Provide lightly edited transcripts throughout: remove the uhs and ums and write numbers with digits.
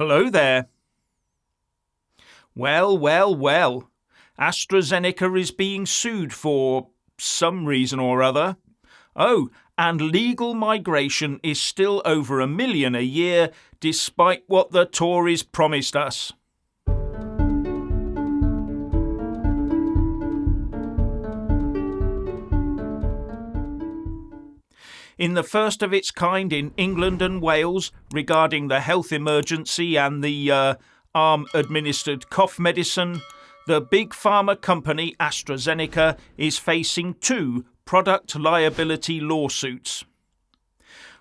Hello there. Well. AstraZeneca is being sued for some reason or other. Oh, and legal migration is still over 1 million a year, despite what the Tories promised us. In the first of its kind in England and Wales regarding the health emergency and the arm-administered cough medicine, the big pharma company AstraZeneca is facing 2 product liability lawsuits.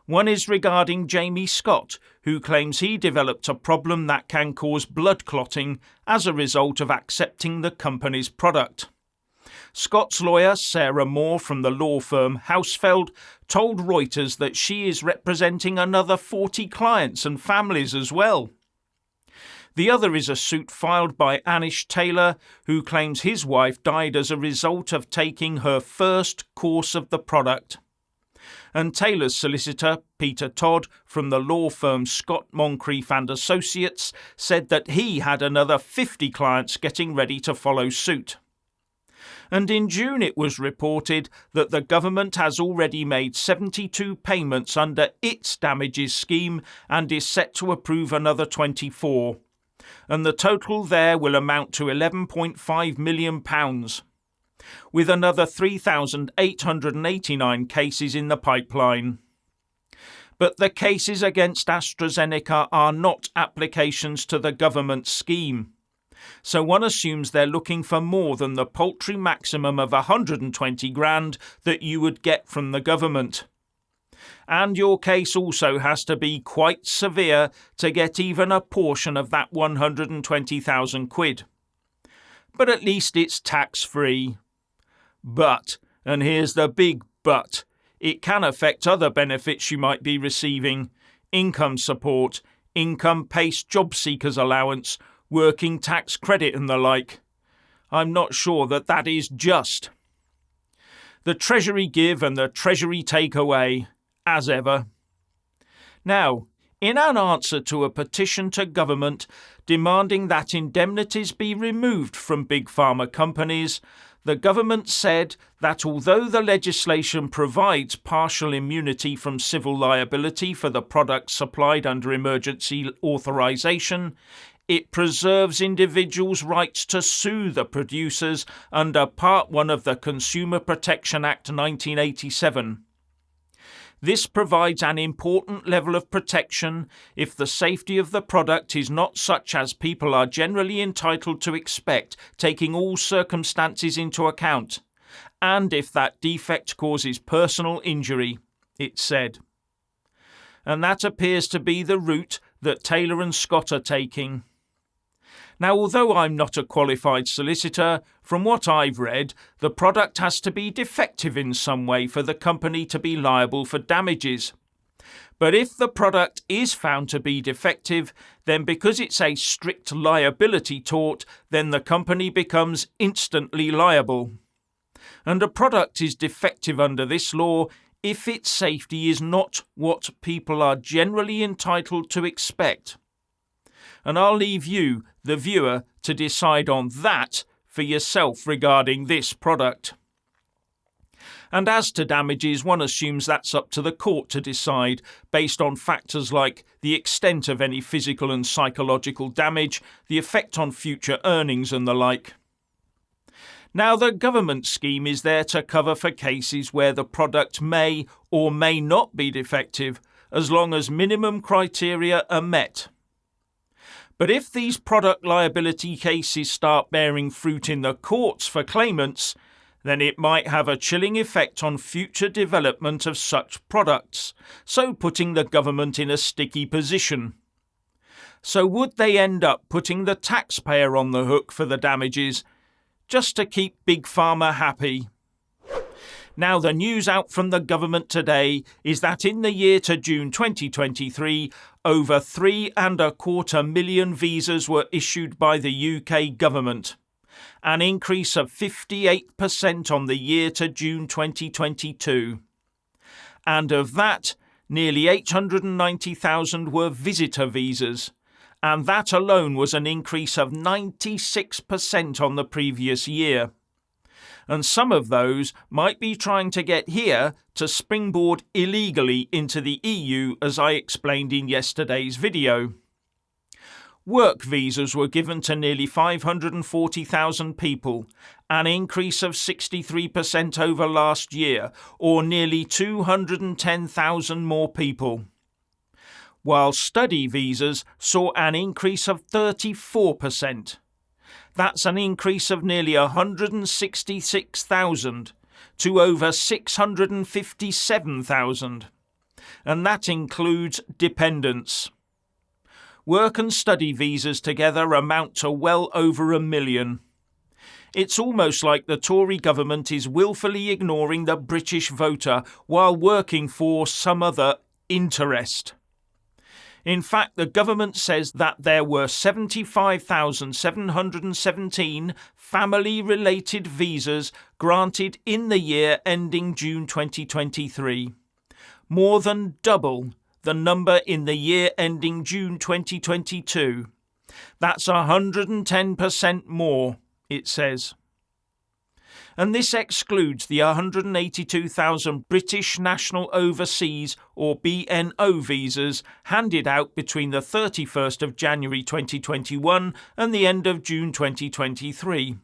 One is regarding Jamie Scott, who claims he developed a problem that can cause blood clotting as a result of accepting the company's product. Scott's lawyer, Sarah Moore from the law firm Hausfeld, told Reuters that she is representing another 40 clients and families as well. The other is a suit filed by Anish Taylor, who claims his wife died as a result of taking her first course of the product. And Taylor's solicitor, Peter Todd, from the law firm Scott Moncrief and Associates, said that he had another 50 clients getting ready to follow suit. And in June it was reported that the government has already made 72 payments under its damages scheme and is set to approve another 24. And the total there will amount to £11.5 million, with another 3,889 cases in the pipeline. But the cases against AstraZeneca are not applications to the government scheme. So one assumes they're looking for more than the paltry maximum of 120 grand that you would get from the government. And your case also has to be quite severe to get even a portion of that 120,000 quid. But at least it's tax-free. But, and here's the big but, it can affect other benefits you might be receiving: income support, income-based job seekers allowance, working tax credit and the like. I'm not sure that is just. The Treasury give and the Treasury take away, as ever. Now, in an answer to a petition to government demanding that indemnities be removed from big pharma companies, the government said that although the legislation provides partial immunity from civil liability for the products supplied under emergency authorization, it preserves individuals' rights to sue the producers under Part 1 of the Consumer Protection Act 1987. This provides an important level of protection if the safety of the product is not such as people are generally entitled to expect, taking all circumstances into account, and if that defect causes personal injury, it said. And that appears to be the route that Taylor and Scott are taking. Now, although I'm not a qualified solicitor, from what I've read, the product has to be defective in some way for the company to be liable for damages. But if the product is found to be defective, then because it's a strict liability tort, then the company becomes instantly liable. And a product is defective under this law if its safety is not what people are generally entitled to expect. And I'll leave you, the viewer, to decide on that for yourself regarding this product. And as to damages, one assumes that's up to the court to decide, based on factors like the extent of any physical and psychological damage, the effect on future earnings and the like. Now, the government scheme is there to cover for cases where the product may or may not be defective, as long as minimum criteria are met. But if these product liability cases start bearing fruit in the courts for claimants, then it might have a chilling effect on future development of such products, so putting the government in a sticky position. So would they end up putting the taxpayer on the hook for the damages, just to keep Big Pharma happy? Now, the news out from the government today is that in the year to June 2023, over 3.25 million visas were issued by the UK government, an increase of 58% on the year to June 2022. And of that, nearly 890,000 were visitor visas, and that alone was an increase of 96% on the previous year. And some of those might be trying to get here to springboard illegally into the EU, as I explained in yesterday's video. Work visas were given to nearly 540,000 people, an increase of 63% over last year, or nearly 210,000 more people. While study visas saw an increase of 34%. That's an increase of nearly 166,000 to over 657,000. And that includes dependents. Work and study visas together amount to well over 1 million. It's almost like the Tory government is willfully ignoring the British voter while working for some other interest. In fact, the government says that there were 75,717 family-related visas granted in the year ending June 2023, more than double the number in the year ending June 2022. That's 110% more, it says. And this excludes the 182,000 British National Overseas or BNO visas handed out between the 31st of January 2021 and the end of June 2023.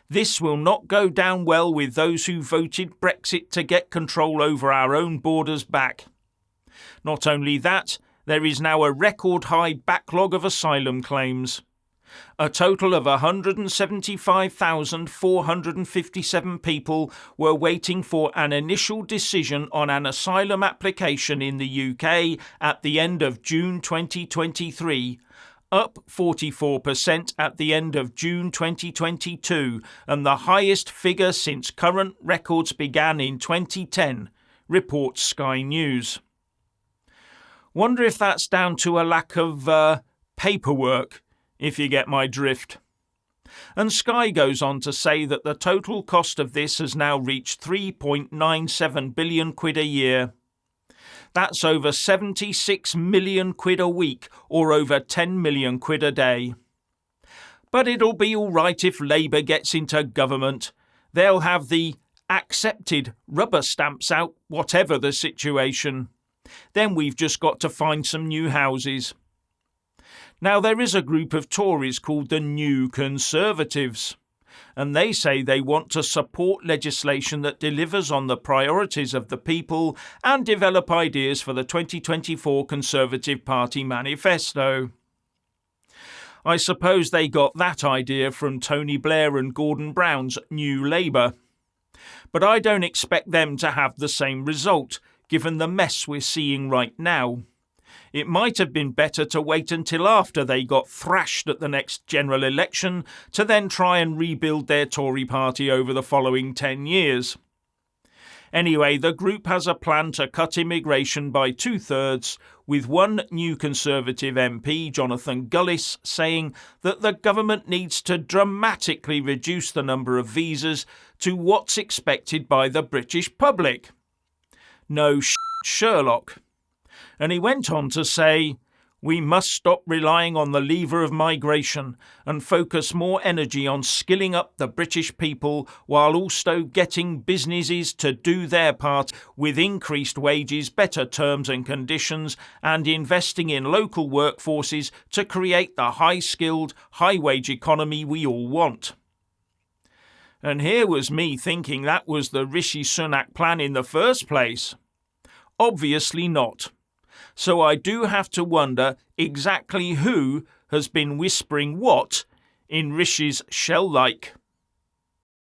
This will not go down well with those who voted Brexit to get control over our own borders back. Not only that, there is now a record-high backlog of asylum claims. A total of 175,457 people were waiting for an initial decision on an asylum application in the UK at the end of June 2023, up 44% at the end of June 2022, and the highest figure since current records began in 2010, reports Sky News. Wonder if that's down to a lack of paperwork, if you get my drift. And Sky goes on to say that the total cost of this has now reached 3.97 billion quid a year. That's over 76 million quid a week, or over 10 million quid a day. But it'll be all right if Labour gets into government. They'll have the accepted rubber stamps out, whatever the situation. Then we've just got to find some new houses. Now, there is a group of Tories called the New Conservatives, and they say they want to support legislation that delivers on the priorities of the people and develop ideas for the 2024 Conservative Party manifesto. I suppose they got that idea from Tony Blair and Gordon Brown's New Labour. But I don't expect them to have the same result, given the mess we're seeing right now. It might have been better to wait until after they got thrashed at the next general election to then try and rebuild their Tory party over the following 10 years. Anyway, the group has a plan to cut immigration by 2/3, with one New Conservative MP, Jonathan Gullis, saying that the government needs to dramatically reduce the number of visas to what's expected by the British public. No Sherlock. And he went on to say, "We must stop relying on the lever of migration and focus more energy on skilling up the British people while also getting businesses to do their part with increased wages, better terms and conditions, and investing in local workforces to create the high-skilled, high-wage economy we all want." And here was me thinking that was the Rishi Sunak plan in the first place. Obviously not. So I do have to wonder exactly who has been whispering what in Rishi's shell-like.